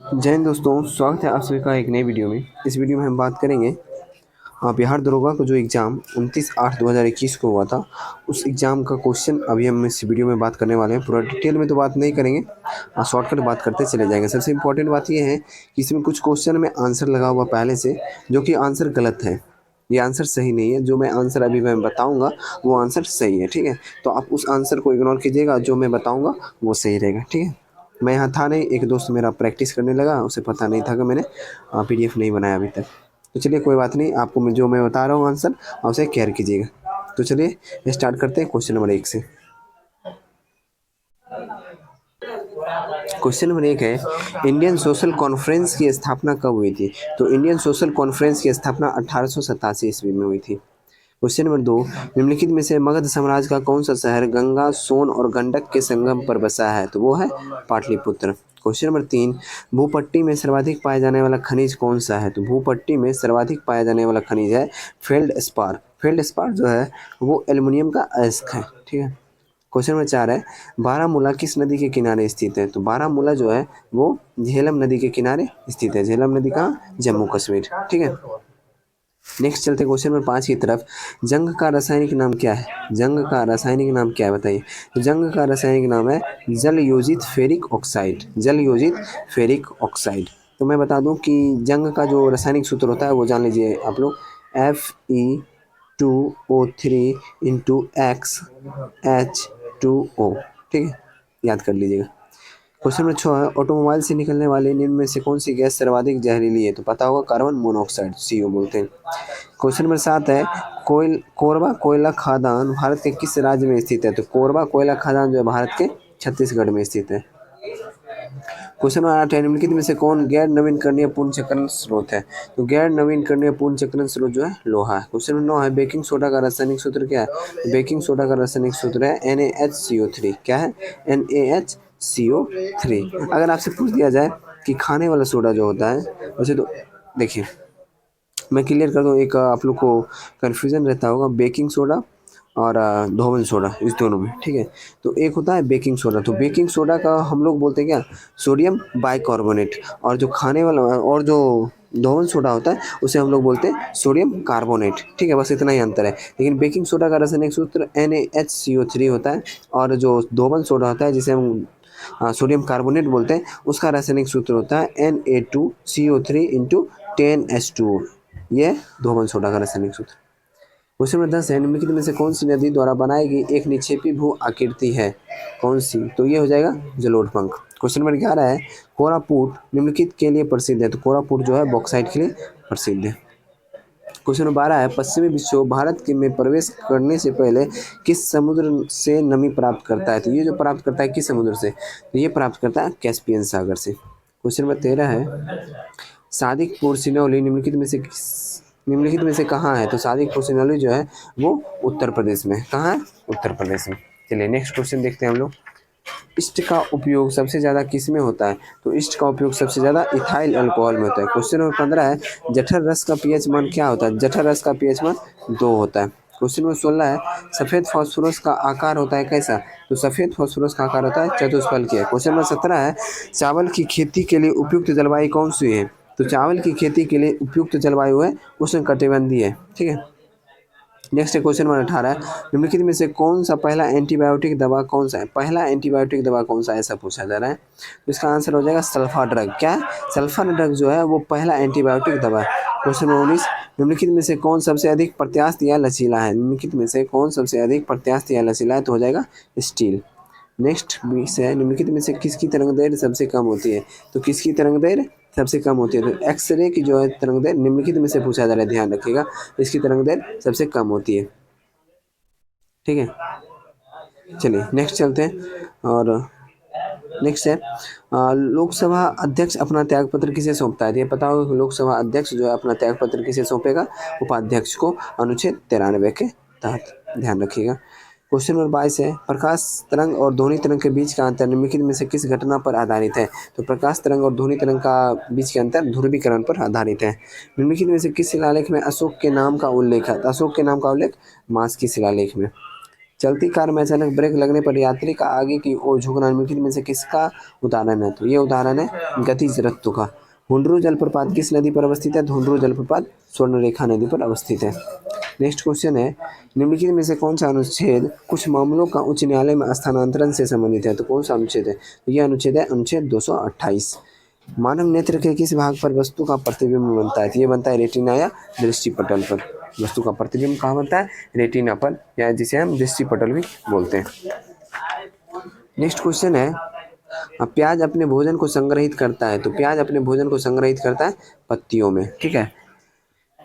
जय हिंद दोस्तों, स्वागत है आप सभी का एक नई वीडियो में। इस वीडियो में हम बात करेंगे बिहार दरोगा का जो एग्ज़ाम 29/8/2021 को हुआ था, उस एग्ज़ाम का क्वेश्चन अभी हम इस वीडियो में बात करने वाले हैं। पूरा डिटेल में तो बात नहीं करेंगे, शॉर्टकट बात करते चले जाएंगे। सबसे इम्पोर्टेंट बात ये है कि इसमें कुछ क्वेश्चन में आंसर लगा हुआ पहले से, जो कि आंसर गलत है। ये आंसर सही नहीं है। जो मैं आंसर अभी मैं बताऊंगा वो आंसर सही है, ठीक है। तो आप उस आंसर को इग्नोर कीजिएगा, जो मैं बताऊंगा वो सही रहेगा, ठीक है। मैं यहाँ था नहीं, एक दोस्त मेरा प्रैक्टिस करने लगा, उसे पता नहीं था कि मैंने पीडीएफ नहीं बनाया अभी तक। तो चलिए कोई बात नहीं, आपको मैं जो मैं बता रहा हूँ आंसर आप उसे केयर कीजिएगा। तो चलिए स्टार्ट करते हैं क्वेश्चन नंबर 1 से। क्वेश्चन नंबर 1 है, इंडियन सोशल कॉन्फ्रेंस की स्थापना कब हुई थी? तो इंडियन सोशल कॉन्फ्रेंस की स्थापना 1887 ईस्वी में हुई थी। क्वेश्चन नंबर 2, निम्नलिखित में से मगध साम्राज्य का कौन सा शहर गंगा, सोन और गंडक के संगम पर बसा है? तो वो है पाटलिपुत्र। क्वेश्चन नंबर 3, भूपट्टी में सर्वाधिक पाया जाने वाला खनिज कौन सा है? तो भूपट्टी में सर्वाधिक पाया जाने वाला खनिज है फेल्डस्पार। फेल्डस्पार जो है वो एल्युमिनियम का अयस्क है, ठीक है। क्वेश्चन नंबर 4 है, बारामूला किस नदी के किनारे स्थित है? तो बारामूला जो है वो झेलम नदी के किनारे स्थित है। झेलम नदी कहाँ? जम्मू कश्मीर, ठीक है। नेक्स्ट चलते क्वेश्चन नंबर 5 की तरफ। जंग का रासायनिक नाम क्या है? जंग का रासायनिक नाम क्या है बताइए? तो जंग का रासायनिक नाम है जल योजित फेरिक ऑक्साइड। जल योजित फेरिक ऑक्साइड। तो मैं बता दूं कि जंग का जो रासायनिक सूत्र होता है वो जान लीजिए आप लोग, Fe2O3 × X H2O, ठीक है, याद कर लीजिएगा। क्वेश्चन नंबर 6 है, ऑटोमोबाइल से निकलने वाले निम्न में से कौन सी गैस सर्वाधिक जहरीली है? तो पता होगा कार्बन मोनोऑक्साइड, CO बोलते हैं। क्वेश्चन नंबर 7 है, कोरबा कोयला खदान भारत के किस राज्य में स्थित है? तो कोरबा कोयला खदान जो है भारत के छत्तीसगढ़ में स्थित है। क्वेश्चन नंबर 8 है, निम्नलिखित में से कौन गैर नवीनकरणीय पुनर्चक्रण स्रोत है? तो गैर नवीनकरणीय पुनर्चक्रण स्रोत जो है लोहा है। क्वेश्चन नंबर 9 है, बेकिंग सोडा का रासायनिक सूत्र क्या है? तो बेकिंग सोडा का रासायनिक सूत्र है NaHCO3। क्या है? NaHCO3। अगर आपसे पूछ दिया जाए कि खाने वाला सोडा जो होता है, वैसे तो देखिए मैं क्लियर कर दूँ, एक आप लोग को कन्फ्यूज़न रहता होगा बेकिंग सोडा और धोवन सोडा, इस दोनों में, ठीक है। तो एक होता है बेकिंग सोडा, तो बेकिंग सोडा का हम लोग बोलते हैं क्या? Sodium bicarbonate. और जो खाने वाला और जो धोवन सोडा होता है उसे हम लोग बोलते हैं सोडियम कार्बोनेट, ठीक है। बस इतना ही अंतर है। लेकिन बेकिंग सोडा का रासायनिक सूत्र NaHCO3 होता है, और जो धोवन सोडा होता है जिसे हम सोडियम कार्बोनेट बोलते हैं, उसका रासायनिक सूत्र होता है Na2CO3 × 10H2O। ये धोवन सोडा का रासायनिक सूत्र। क्वेश्चन नंबर 10 है, निम्नलिखित में से कौन सी नदी द्वारा बनाई गई एक निक्षेपी भू आकृति है? कौन सी? तो ये हो जाएगा जलोढ़। क्वेश्चन नंबर 11 है, कोरापुट निम्नलिखित के लिए प्रसिद्ध है? तो कोरापुट जो है बॉक्साइट के लिए प्रसिद्ध है। क्वेश्चन नंबर 12 है, पश्चिमी विक्षोभ भारत के में प्रवेश करने से पहले किस समुद्र से नमी प्राप्त करता है? तो ये जो प्राप्त करता है किस समुद्र से? तो ये प्राप्त करता है कैस्पियन सागर से। क्वेश्चन नंबर 13 है, सादिकपुर सिनौली निम्नलिखित में से कहाँ है? तो सादिकपुर सिनौली जो है वो उत्तर प्रदेश में। कहाँ है? उत्तर प्रदेश में। चलिए नेक्स्ट क्वेश्चन देखते हैं हम लोग। ईस्ट का उपयोग सबसे ज़्यादा किस में होता है? तो ईस्ट का उपयोग सबसे ज़्यादा इथाइल अल्कोहल में होता है। क्वेश्चन नंबर 15 है, जठर रस का pH मान क्या होता है? जठर रस का pH मान 2 होता है। क्वेश्चन नंबर 16 है, सफ़ेद फास्फोरस का आकार होता है कैसा? तो सफ़ेद फास्फोरस का आकार होता है चतुष्फलकीय। क्वेश्चन नंबर 17 है, चावल की खेती के लिए उपयुक्त जलवायु कौन सी है? तो चावल की खेती के लिए उपयुक्त जलवायु है उष्णकटिबंधीय, ठीक है। नेक्स्ट क्वेश्चन नंबर 18 है, निम्नलिखित में से कौन सा पहला एंटीबायोटिक दवा कौन सा है? पहला एंटीबायोटिक दवा कौन सा है, ऐसा पूछा जा रहा है। तो इसका आंसर हो जाएगा सल्फा ड्रग। क्या है? सल्फा ड्रग जो है वो पहला एंटीबायोटिक दवा है। क्वेश्चन नंबर 19, निम्नलिखित में से कौन सबसे अधिक प्रत्यास्थ या लचीला है? निम्नलिखित में से कौन सबसे अधिक प्रत्यास्थ या लचीला है? तो हो जाएगा स्टील। नेक्स्ट विषय है, निम्नलिखित में से किसकी तरंग दैर्ध्य सबसे कम होती है? तो किसकी तरंग दैर्ध्य सबसे कम होती है? तो एक्सरे की जो है तरंग दैर्ध्य निम्नलिखित में से पूछा जा रहा है, ध्यान रखिएगा, इसकी तरंग दैर्ध्य सबसे कम होती है, ठीक है। चलिए नेक्स्ट चलते हैं। और नेक्स्ट है, लोकसभा अध्यक्ष अपना त्यागपत्र किसे सौंपता है? तो ये पता होगा कि लोकसभा अध्यक्ष जो है अपना त्यागपत्र किसे सौंपेगा? उपाध्यक्ष को, अनुच्छेद 93 के तहत, ध्यान रखिएगा। क्वेश्चन नंबर 22 है, प्रकाश तरंग और ध्वनि तरंग के बीच का अंतर निम्नलिखित में से किस घटना पर आधारित है? तो प्रकाश तरंग और ध्वनि तरंग का बीच के अंतर ध्रुवीकरण पर आधारित है। निम्नलिखित में से किस शिलालेख में अशोक के नाम का उल्लेख है? तो अशोक के नाम का उल्लेख मास्की शिलालेख में। चलती कार में अचानक ब्रेक लगने पर यात्री का आगे की ओर झुकना निम्नलिखित में से किसका उदाहरण है? तो ये उदाहरण है गतिज रत्तों का। हुंडरू जलप्रपात किस नदी पर अवस्थित है? तो हुंडरू जलप्रपात स्वर्णरेखा नदी पर अवस्थित है। नेक्स्ट क्वेश्चन है, निम्नलिखित में से कौन सा अनुच्छेद कुछ मामलों का उच्च न्यायालय में स्थानांतरण से संबंधित है? तो कौन सा अनुच्छेद है? तो यह अनुच्छेद है अनुच्छेद 228। मानव नेत्र के किस भाग पर वस्तु का प्रतिबिंब बनता है? तो ये बनता है रेटिना या दृष्टिपटल पर। वस्तु का प्रतिबिंब कहाँ बनता है? रेटिना पर, या जिसे हम दृष्टिपटल भी बोलते हैं। नेक्स्ट क्वेश्चन है, प्याज अपने भोजन को संग्रहित करता है। तो प्याज अपने भोजन को संग्रहित करता है पत्तियों में, ठीक है।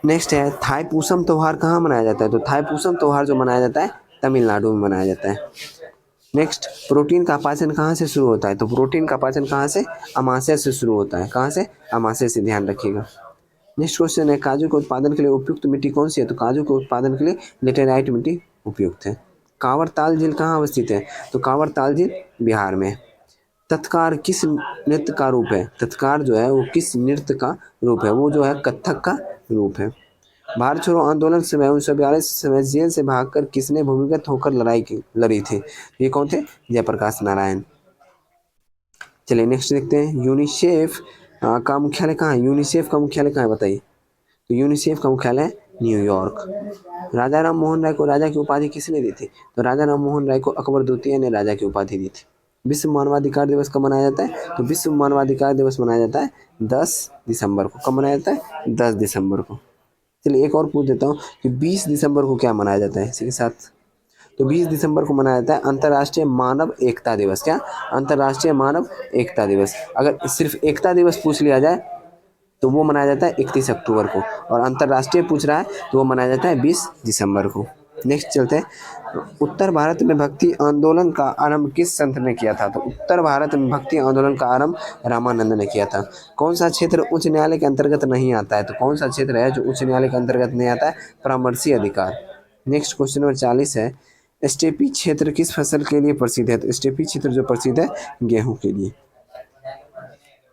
नेक्स्ट है, थाईपुसम त्योहार कहाँ मनाया जाता है? तो थाईपुसम त्योहार जो मनाया जाता है तमिलनाडु में मनाया जाता है। नेक्स्ट, प्रोटीन का पाचन कहाँ से शुरू होता है? तो प्रोटीन का पाचन कहाँ से? अमाशय से शुरू होता है। कहाँ से? अमाशय से, ध्यान रखिएगा। नेक्स्ट क्वेश्चन है, काजू के उत्पादन के लिए उपयुक्त मिट्टी कौन सी है? तो काजू के उत्पादन के लिए लेटेराइट मिट्टी उपयुक्त है। कांवर ताल झील कहाँ अवस्थित है? तो कांवर ताल झील बिहार में। तत्कार किस नृत्य का रूप है? तत्कार जो है वो किस नृत्य का रूप है? वो जो है कथक का रूप है। भारत छोड़ो आंदोलन समय 1942 समय जेल से भागकर किसने भूमिगत होकर लड़ी थी? ये कौन थे? जयप्रकाश नारायण। चलिए नेक्स्ट देखते हैं, यूनिसेफ का मुख्यालय कहाँ है? यूनिसेफ का मुख्यालय कहाँ है बताइए? तो यूनिसेफ का मुख्यालय न्यूयॉर्क। राजा राम मोहन राय को राजा की उपाधि किसने दी थी? तो राजा राम मोहन राय को अकबर द्वितीय ने राजा की उपाधि दी थी। विश्व मानवाधिकार दिवस कब मनाया जाता है? तो विश्व मानवाधिकार दिवस मनाया जाता है 10 दिसंबर को। कब मनाया जाता है? 10 दिसंबर को। चलिए एक और पूछ देता हूँ कि 20 दिसंबर को क्या मनाया जाता है इसी के साथ? तो 20 दिसंबर को मनाया जाता है अंतर्राष्ट्रीय मानव एकता दिवस। क्या? अंतर्राष्ट्रीय मानव एकता दिवस। अगर सिर्फ एकता दिवस पूछ लिया जाए तो वो मनाया जाता है 31 अक्टूबर को, और अंतर्राष्ट्रीय पूछ रहा है तो वो मनाया जाता है 20 दिसंबर को। नेक्स्ट चलते हैं, उत्तर भारत में भक्ति आंदोलन का आरंभ किस संत ने किया था? तो उत्तर भारत में भक्ति आंदोलन का आरंभ रामानंद ने किया था। कौन सा क्षेत्र उच्च न्यायालय के अंतर्गत नहीं आता है? तो कौन सा क्षेत्र है जो उच्च न्यायालय के अंतर्गत नहीं आता है? परामर्शी अधिकार। नेक्स्ट क्वेश्चन नंबर 40 है, स्टेपी क्षेत्र किस फसल के लिए प्रसिद्ध है? तो स्टेपी क्षेत्र जो प्रसिद्ध है गेहूं के लिए।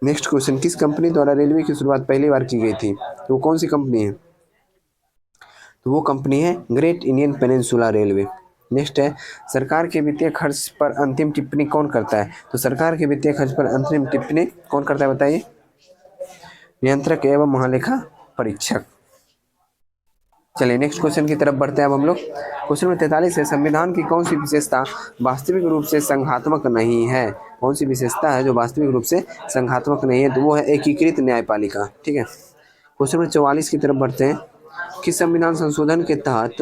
नेक्स्ट क्वेश्चन, किस कंपनी द्वारा रेलवे की शुरुआत पहली बार की गई थी? तो वो कौन सी कंपनी है? तो वो कंपनी है great Indian peninsula railway. Next है, सरकार के वित्तीय खर्च पर अंतिम टिप्पणी कौन करता है? तो सरकार के वित्तीय खर्च पर अंतिम टिप्पणी कौन करता है बताइए? नियंत्रक एवं महालेखा परीक्षक। चलिए नेक्स्ट क्वेश्चन की तरफ बढ़ते हैं अब हम लोग। क्वेश्चन नंबर 43 है, संविधान की कौन सी विशेषता वास्तविक रूप से संघात्मक नहीं है? कौन सी विशेषता है जो वास्तविक रूप से संघात्मक नहीं है? तो वो है एकीकृत न्यायपालिका, ठीक है। क्वेश्चन नंबर 44 की तरफ बढ़ते हैं, किस संविधान संशोधन के तहत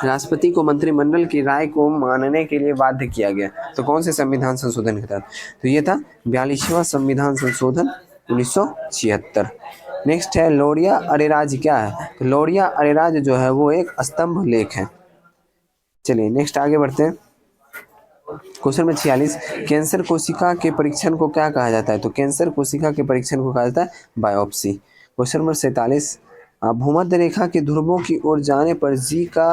राष्ट्रपति को मंत्रिमंडल की राय को मानने के लिए बाध्य किया गया? तो कौन से संविधान संशोधन के तहत? तो ये था 42वां संविधान संशोधन 1976। नेक्स्ट है, लोरिया अरेराज क्या है? तो लोरिया अरेराज जो है वो एक स्तंभ लेख है। चलिए नेक्स्ट आगे बढ़ते हैं। क्वेश्चन नंबर 46, कैंसर कोशिका के परीक्षण को क्या कहा जाता है? तो कैंसर कोशिका के परीक्षण को कहा जाता है बायोप्सी। क्वेश्चन नंबर 47, भूमध्य रेखा के ध्रुवों की ओर जाने पर जी का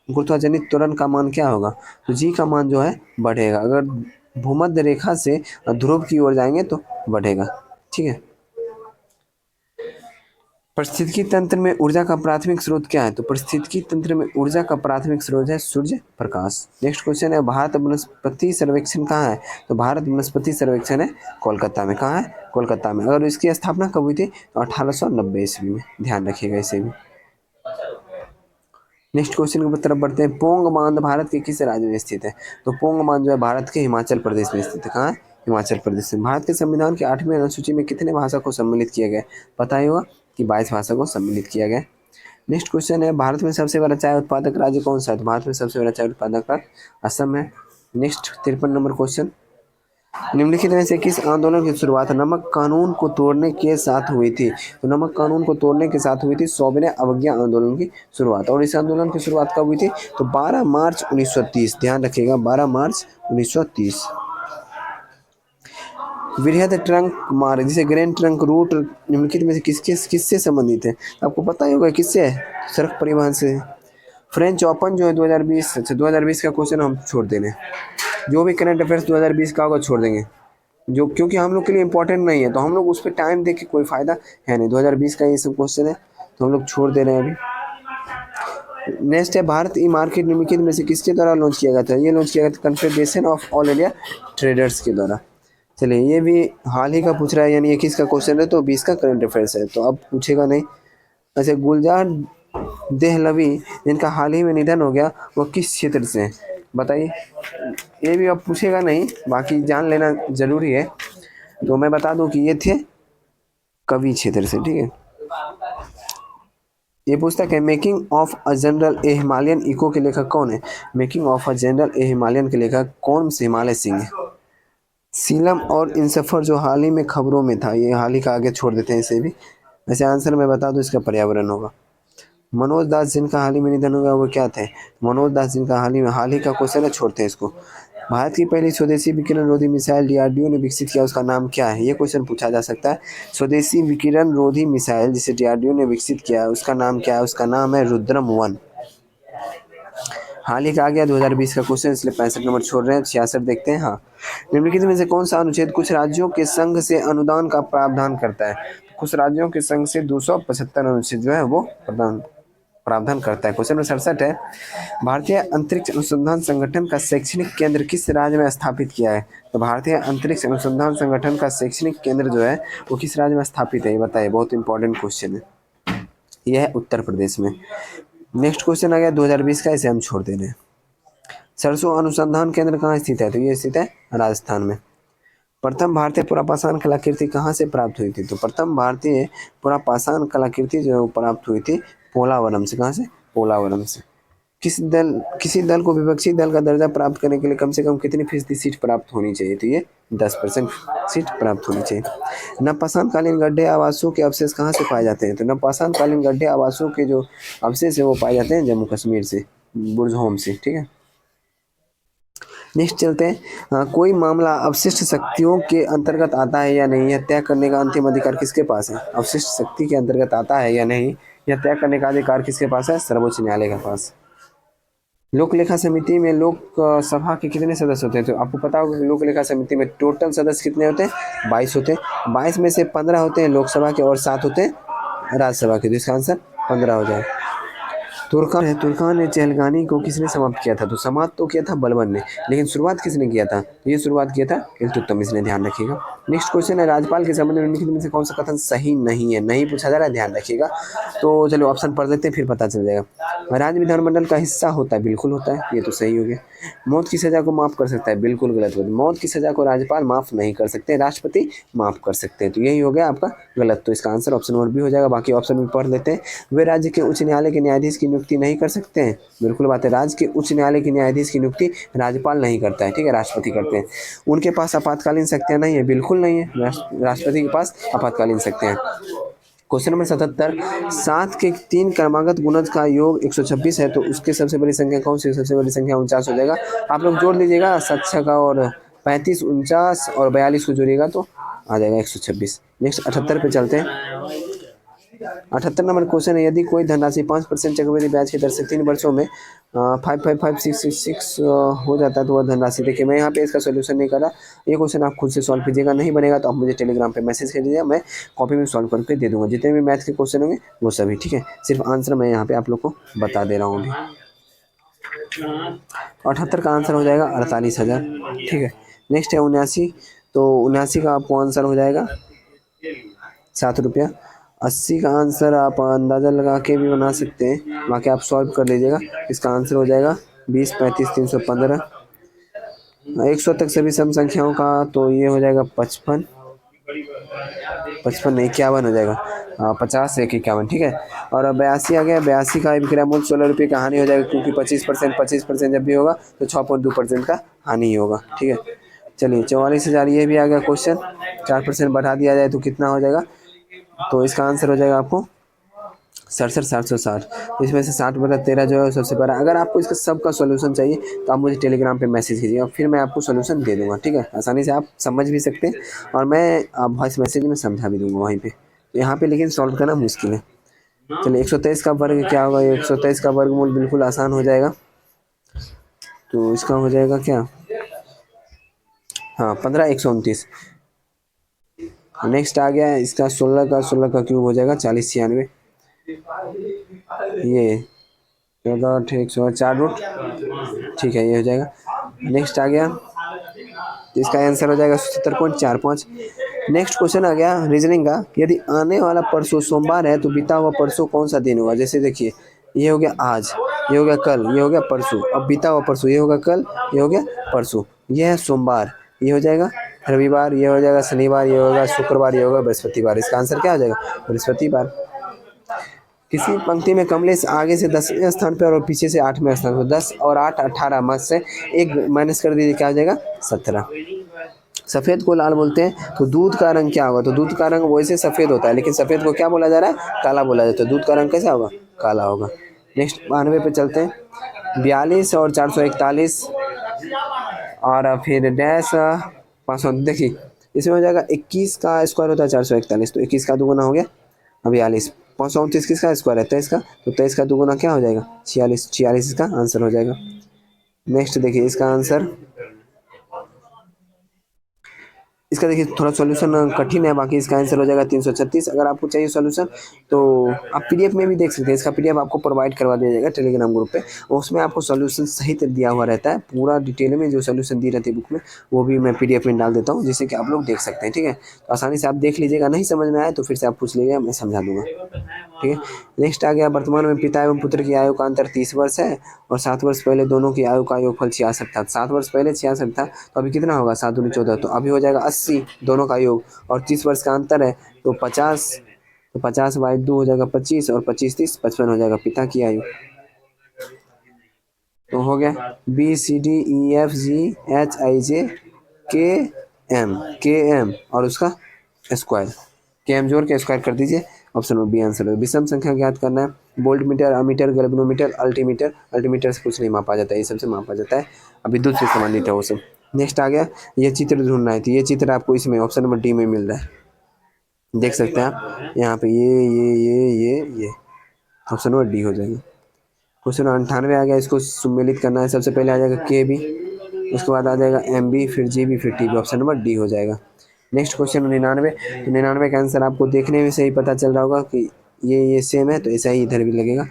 गुरुत्वाकर्षण त्वरण का मान क्या होगा? तो जी का मान जो है बढ़ेगा। अगर भूमध्य रेखा से ध्रुव की ओर जाएंगे तो बढ़ेगा, ठीक है। पारिस्थितिकी तंत्र में ऊर्जा का प्राथमिक स्रोत क्या है? तो पारिस्थितिकी तंत्र में ऊर्जा का प्राथमिक स्रोत है सूर्य प्रकाश। नेक्स्ट क्वेश्चन है, भारत वनस्पति सर्वेक्षण कहाँ है? तो भारत वनस्पति सर्वेक्षण है कोलकाता में। कहाँ है? कोलकाता में। अगर इसकी स्थापना कब हुई थी? तो 1890 ईस्वी में, ध्यान रखिएगा इसे भी। नेक्स्ट क्वेश्चन की तरफ बढ़ते हैं, पोंग बांध भारत के किस राज्य में स्थित है? तो पोंग बांध जो है भारत के हिमाचल प्रदेश में स्थित है। कहाँ है? हिमाचल प्रदेश में। भारत के संविधान की 8वीं अनुसूची में कितने भाषा को सम्मिलित किया गया? पता ही होगा कि 22 भाषा को सम्मिलित किया गया। नेक्स्ट क्वेश्चन है, भारत में सबसे बड़ा चाय उत्पादक राज्य कौन सा है? तो भारत में सबसे बड़ा चाय उत्पादक राज्य असम है। नेक्स्ट 53 नंबर क्वेश्चन, निम्नलिखित में से किस आंदोलन की शुरुआत नमक कानून को तोड़ने के साथ हुई थी? तो नमक कानून को तोड़ने के साथ हुई थी सौविनय अवज्ञा आंदोलन की शुरुआत। और इस आंदोलन की शुरुआत कब हुई थी? तो 12 मार्च 1930, ध्यान रखिएगा 12 मार्च 1930। वृहद ट्रंक मार्ग जिसे ग्रैंड ट्रंक रूट निम्नलिखित में से किससे संबंधित है? आपको पता ही होगा किससे है? सड़क परिवहन से। फ्रेंच ओपन जो है 2020, अच्छा 2020 का क्वेश्चन हम छोड़ दे रहे हैं। जो भी करंट अफेयर्स 2020 का होगा छोड़ देंगे, जो क्योंकि हम लोग के लिए इंपॉर्टेंट नहीं है, तो हम लोग उस पर टाइम दे के कोई फायदा है नहीं। 2020 का ये सब क्वेश्चन है तो हम लोग छोड़ दे रहे हैं अभी। नेक्स्ट है भारत ई मार्केट निम्नलिखित में से किसके द्वारा लॉन्च किया गया था? ये लॉन्च किया गया था confederation of all India traders के द्वारा। चलिए ये भी हाल ही का पूछ रहा है, यानी 21 का क्वेश्चन है तो 20 का करंट अफेयर्स है, तो अब पूछेगा नहीं। अच्छा, गुलजार देहलवी जिनका हाल ही में निधन हो गया वो किस क्षेत्र से हैं? बताइए। ये भी अब पूछेगा नहीं, बाकी जान लेना जरूरी है। तो मैं बता दूं कि ये थे कवि क्षेत्र से, ठीक है। ये पुस्तक है making of a general a Himalayan echo के लेखक कौन है? Making of a general a Himalayan के लेखक कौन से हिमालय सिंह है। सीलम और इंसफर जो हाल ही में खबरों में था, ये हाल ही का आगे छोड़ देते हैं इसे भी। वैसे आंसर मैं बता दूं इसका पर्यावरण होगा। मनोज दास जिनका हाल ही में निधन हो गया वो क्या थे? मनोज दास जिनका हाल ही का क्वेश्चन है, छोड़ते हैं इसको। भारत की पहली स्वदेशी विकिरण रोधी मिसाइल डीआरडीओ ने विकसित किया, उसका नाम क्या है? ये क्वेश्चन पूछा जा सकता है। स्वदेशी विकिरण रोधी मिसाइल जिसे डीआरडीओ ने विकसित किया उसका नाम क्या है? उसका नाम है रुद्रम-1। हाल ही का आ गया 2020 का क्वेश्चन, इसलिए 65 नंबर छोड़ रहे हैं। 66 देखते हैं। हाँ, निम्नलिखित में से कौन सा अनुच्छेद कुछ राज्यों के संघ से अनुदान का प्रावधान करता है? कुछ राज्यों के संघ से 275 अनुच्छेद जो है वो प्रावधान करता है। क्वेश्चन नंबर 67 है, भारतीय अंतरिक्ष अनुसंधान संगठन का शैक्षणिक केंद्र किस राज्य में स्थापित किया है? तो भारतीय अंतरिक्ष अनुसंधान संगठन का शैक्षणिक केंद्र जो है वो किस राज्य में स्थापित है? ये बताइए, बहुत इंपॉर्टेंट क्वेश्चन है। यह है उत्तर प्रदेश में। नेक्स्ट क्वेश्चन आ गया 2020 का, इसे हम छोड़ दे रहे हैं। सरसों अनुसंधान केंद्र कहाँ स्थित है? तो ये स्थित है राजस्थान में। प्रथम भारतीय पुरापाषाण कलाकृति कहाँ से प्राप्त हुई थी? तो प्रथम भारतीय पुरापाषाण कलाकृति जो प्राप्त हुई थी पोलावरम से। कहाँ से? पोलावरम से। किसी दल को विपक्षी दल का दर्जा प्राप्त करने के लिए कम से कम कितनी फीसदी सीट प्राप्त होनी चाहिए? तो ये 10% सीट प्राप्त होनी चाहिए। नवपाषाण कालीन गड्ढे आवासों के अवशेष कहाँ से पाए जाते हैं? तो नवपाषाण कालीन गड्ढे आवासों के जो अवशेष है वो पाए जाते हैं जम्मू कश्मीर से, बुर्ज होम से, ठीक है। नेक्स्ट चलते हैं। कोई मामला अवशिष्ट शक्तियों के अंतर्गत आता है या नहीं, यह तय करने का अंतिम अधिकार किसके पास है? अवशिष्ट शक्ति के अंतर्गत आता है या नहीं, यह तय करने का अधिकार किसके पास है? सर्वोच्च न्यायालय के पास। लोक लेखा समिति में लोक सभा के कितने सदस्य होते हैं? तो आपको पता होगा कि लोक लेखा समिति में टोटल सदस्य कितने होते हैं? 22 होते हैं। 22 में से 15 होते हैं लोकसभा के और 7 होते हैं राज्यसभा के, तो इसका आंसर 15 हो जाए। तुर्कान ने चहलगानी को किसने समाप्त किया था? तो समाप्त तो किया था बलबन ने, लेकिन शुरुआत किसने किया था? ये शुरुआत किया था इल्तुतमिश ने, ध्यान रखिएगा। नेक्स्ट क्वेश्चन है, राज्यपाल के संबंध में निम्नलिखित में से कौन सा कथन सही नहीं है? नहीं पूछा जा रहा है, ध्यान रखिएगा। तो चलो ऑप्शन पढ़ लेते हैं, फिर पता चल जाएगा। राज्य विधानमंडल का हिस्सा होता है, बिल्कुल होता है, ये तो सही हो गया। मौत की सजा को माफ कर सकता है, बिल्कुल गलत हो गया। मौत की सजा को राज्यपाल माफ नहीं कर सकते, राष्ट्रपति माफ कर सकते हैं, तो यही हो गया आपका गलत। तो इसका आंसर ऑप्शन नंबर बी हो जाएगा। बाकी ऑप्शन भी पढ़ लेते हैं। वे राज्य के उच्च न्यायालय के न्यायाधीश की नियुक्ति नहीं कर सकते हैं, बिल्कुल बात है। राज्य के उच्च न्यायालय के न्यायाधीश की नियुक्ति राज्यपाल नहीं करता है, ठीक है, राष्ट्रपति करते हैं। उनके पास आपातकालीन शक्तियां नहीं है, बिल्कुल नहीं है, राष्ट्रपति के पास आपातकालीन शक्तियां हैं। क्वेश्चन नंबर 77, 7 के 3 क्रमागत गुणज का योग 126 है, तो उसके सबसे बड़ी संख्या कौन सी? सबसे बड़ी संख्या 49 हो जाएगा। आप लोग जोड़ लीजिएगा, 7 का और 35, 49 और 42 को जोड़िएगा तो आ जाएगा 126। नेक्स्ट 78 पे चलते हैं। 78 नंबर क्वेश्चन है, यदि कोई धनराशि 5% चक्रवृद्धि ब्याज की दर से 3 वर्षों में 555,666 हो जाता है तो वह धनराशि, देखिए मैं यहाँ पे इसका सोल्यूशन नहीं कर रहा, ये क्वेश्चन आप खुद से सॉल्व कीजिएगा। नहीं बनेगा तो आप मुझे टेलीग्राम पे मैसेज कर दीजिएगा, मैं कॉपी में सॉल्व करके दे दूंगा। जितने भी मैथ के क्वेश्चन होंगे वो सभी, ठीक है। सिर्फ आंसर मैं यहाँ पे आप लोग को बता दे रहा हूँ अभी। 78 का आंसर हो जाएगा 48,000, ठीक है। नेक्स्ट है 79, तो 79 का आपको आंसर हो जाएगा 7 रुपया। 80 का आंसर आप अंदाज़ा लगा के भी बना सकते हैं, बाकी आप सॉल्व कर लीजिएगा। इसका आंसर हो जाएगा 20, 35, 315। 100 तक सभी सम संख्याओं का तो ये हो जाएगा 55 नहीं 51 हो जाएगा, 50 1 51, ठीक है। और 82 आ गया, 82 का विक्रय मूल्य 16 रुपये का हानि हो जाएगा, क्योंकि 25% जब भी होगा तो 6.2% का हानि ही होगा, ठीक है। चलिए 44,000 ये भी आ गया क्वेश्चन। 4% बढ़ा दिया जाए तो कितना हो जाएगा? तो इसका आंसर हो जाएगा आपको 67,760। इसमें से 60/13 जो है सबसे बड़ा। अगर आपको इसका सबका सोल्यूशन चाहिए तो आप मुझे टेलीग्राम पे मैसेज कीजिएगा, फिर मैं आपको सोल्यूशन दे दूंगा, ठीक है। आसानी से आप समझ भी सकते हैं और मैं वॉइस मैसेज में समझा भी दूंगा वहीं पे। यहाँ पे लेकिन सॉल्व करना मुश्किल है। चलिए 123 का वर्ग क्या होगा? 123 का वर्गमूल बिल्कुल आसान हो जाएगा, तो इसका हो जाएगा क्या? हाँ 15 129। नेक्स्ट आ गया इसका 16 का क्यूब हो जाएगा 40 96। ये 14 ठीक 4 रूट, ठीक है ये हो जाएगा। नेक्स्ट आ गया, तो इसका आंसर हो जाएगा 77.45। नेक्स्ट क्वेश्चन आ गया रीजनिंग का, यदि आने वाला परसों सोमवार है तो बीता हुआ परसों कौन सा दिन होगा। जैसे देखिए ये हो गया आज, ये हो गया कल, ये हो गया परसों, अब बीता हुआ परसों, ये होगा कल, ये हो गया परसों, ये है सोमवार, ये हो जाएगा रविवार, ये हो जाएगा शनिवार, ये होगा शुक्रवार, ये होगा बृहस्पतिवार। इसका आंसर क्या हो जाएगा, बृहस्पतिवार। किसी पंक्ति में कमलेश आगे से 10वें स्थान पर और पीछे से 8वें स्थान पर, 10 और 8 18 में से एक माइनस कर दीजिए, क्या हो जाएगा 17। सफ़ेद को लाल बोलते हैं तो दूध का रंग क्या होगा, तो दूध का रंग वैसे सफ़ेद होता है, लेकिन सफ़ेद को क्या बोला जा रहा है, काला बोला जाता है, दूध का रंग कैसा होगा, काला होगा। नेक्स्ट 92 पे चलते हैं, 42 और 441 और फिर डैश 500, देखिए इसमें हो जाएगा 21 का स्क्वायर होता है 441, तो 21 का दुगुना हो गया 42, 529 किसका स्क्वायर है 23 का, तो 23 का दुगुना क्या हो जाएगा 46, 46 इसका आंसर हो जाएगा। नेक्स्ट देखिए इसका आंसर, इसका देखिए थोड़ा सॉल्यूशन कठिन है, बाकी इसका आंसर हो जाएगा 336। अगर आपको चाहिए सॉल्यूशन तो आप पीडीएफ में भी देख सकते हैं, इसका पीडीएफ आपको प्रोवाइड करवा दिया जाएगा टेलीग्राम ग्रुप पे, उसमें आपको सॉल्यूशन सहित दिया हुआ रहता है, पूरा डिटेल में जो सॉल्यूशन दी रहती है बुक में वो भी मैं पीडीएफ में डाल देता हूँ, जिससे कि आप लोग देख सकते हैं। ठीक है, तो आसानी से आप देख लीजिएगा, नहीं समझ में आए तो फिर से आप पूछ लीजिएगा, मैं समझा दूंगा। ठीक है, नेक्स्ट आ गया, वर्तमान में पिता एवं पुत्र की आयु का अंतर 30 वर्ष है और 7 वर्ष पहले दोनों की आयु का योगफल 66 था। 7 वर्ष पहले 66 था, तो अभी कितना होगा 7 दूनी 14, तो अभी हो जाएगा 80 दोनों का योग, और 30 वर्ष का अंतर है तो 50, तो 50 बाई 2 हो जाएगा 25, और 25 30 55 हो जाएगा पिता की आयु। तो हो गया BCDEFGHIJ KM और उसका स्क्वायर, KM जोड़ के स्क्वायर कर दीजिए, ऑप्शन में बी आंसर है। विषम संख्या ज्ञात करना है, volt meter, ammeter, galvanometer, altimeter, altimeter से कुछ नहीं मापा जाता है, ये सबसे मापा जाता है, अब विद्युत से संबंधित है वो सब। नेक्स्ट आ गया, ये चित्र ढूंढना है, तो ये चित्र आपको इसमें ऑप्शन नंबर डी में मिल रहा है, देख सकते हैं आप यहाँ पे, ये ऑप्शन नंबर डी हो जाएगा। क्वेश्चन 98 आ गया, इसको सम्मिलित करना है, सबसे पहले आ जाएगा के बी, उसके बाद आ जाएगा एम बी, फिर जी बी, फिर T B, option number D हो जाएगा। नेक्स्ट क्वेश्चन 99, तो 99 का आंसर आपको देखने में से ही पता चल रहा होगा कि ये सेम है, तो ऐसा ही इधर भी लगेगा।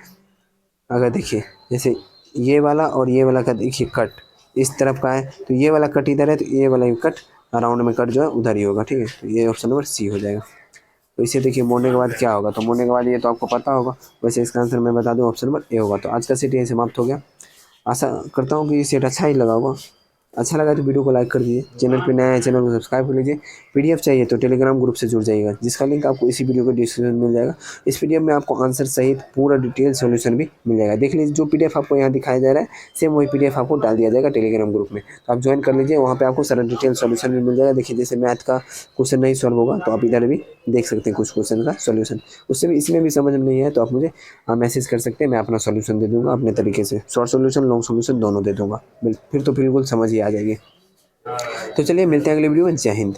अगर देखिए जैसे ये वाला और ये वाला का देखिए कट इस तरफ का है, तो ये वाला कट इधर है, तो ये वाला कट राउंड में कट जो है उधर ही होगा। ठीक है, तो ये ऑप्शन नंबर सी हो जाएगा। तो इसे देखिए मोड़ने के बाद क्या होगा, तो मोड़ने के बाद ये तो आपको पता होगा, वैसे इसका आंसर मैं बता दूं ऑप्शन नंबर ए होगा। तो आज का सेट यहीं समाप्त हो गया, आशा करता हूँ कि ये सेट अच्छा ही लगा होगा। अच्छा लगा तो वीडियो को लाइक कर दीजिए, चैनल पे नया है चैनल को सब्सक्राइब कर लीजिए। पीडीएफ चाहिए तो टेलीग्राम ग्रुप से जुड़ जाइएगा, जिसका लिंक आपको इसी वीडियो के डिस्क्रिप्शन में मिल जाएगा। इस पीडीएफ में आपको आंसर सहित पूरा डिटेल सॉल्यूशन भी मिल जाएगा। देख लीजिए जो पीडीएफ आपको यहाँ दिखाया जा रहा है सेम वही पीडीएफ आपको डाल दिया जाएगा टेलीग्राम ग्रुप में, तो आप ज्वाइन कर लीजिए, वहाँ पर आपको सारा डिटेल सॉल्यूशन भी मिल जाएगा। देखिए जैसे मैथ का क्वेश्चन नहीं सॉल्व होगा तो आप इधर भी देख सकते हैं कुछ क्वेश्चन का सॉल्यूशन, उससे भी इसमें भी समझ में नहीं है तो आप मुझे मैसेज कर सकते हैं, मैं अपना सॉल्यूशन दे दूंगा अपने तरीके से, शॉर्ट सॉल्यूशन लॉन्ग सॉल्यूशन दोनों दे दूंगा, फिर तो बिल्कुल समझ ही आ जाएगी। तो चलिए मिलते हैं अगले वीडियो में, जय हिंद।